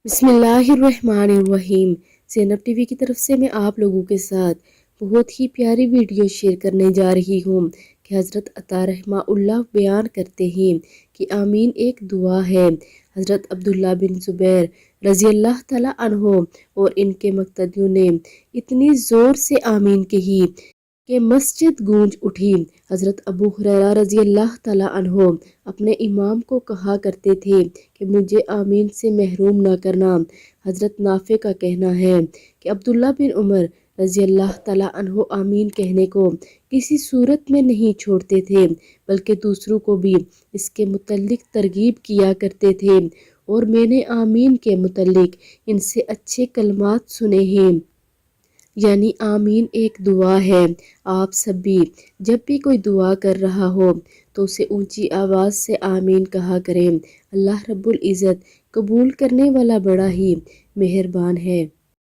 बिस्मिल्लाहिर्रहमानिर्रहीम। ज़ैनब टीवी की तरफ से मैं आप लोगों के साथ बहुत ही प्यारी वीडियो शेयर करने जा रही हूँ कि हज़रत अता रहमाउल्लाह बयान करते हैं कि आमीन एक दुआ है। हज़रत अब्दुल्ला बिन ज़ुबैर रज़ी अल्लाह तआला अन्हो और इनके मुक्तदियों ने इतनी ज़ोर से आमीन कही कि मस्जिद गूंज उठी। हज़रत अबू हुरैरा रज़ी अल्लाह तआला अन्हो अपने इमाम को कहा करते थे कि मुझे आमीन से महरूम ना करना। हज़रत नाफे का कहना है कि अब्दुल्ला बिन उमर रज़ी अल्लाह तआला अन्हो आमीन कहने को किसी सूरत में नहीं छोड़ते थे, बल्कि दूसरों को भी इसके मुतल्लिक तरगीब किया करते थे। और मैंने आमीन के मुतल्लिक इनसे अच्छे कलमात सुने हैं, यानी आमीन एक दुआ है। आप सब भी जब भी कोई दुआ कर रहा हो तो उसे ऊंची आवाज़ से आमीन कहा करें। अल्लाह रब्बुल इज़्ज़त कबूल करने वाला बड़ा ही मेहरबान है।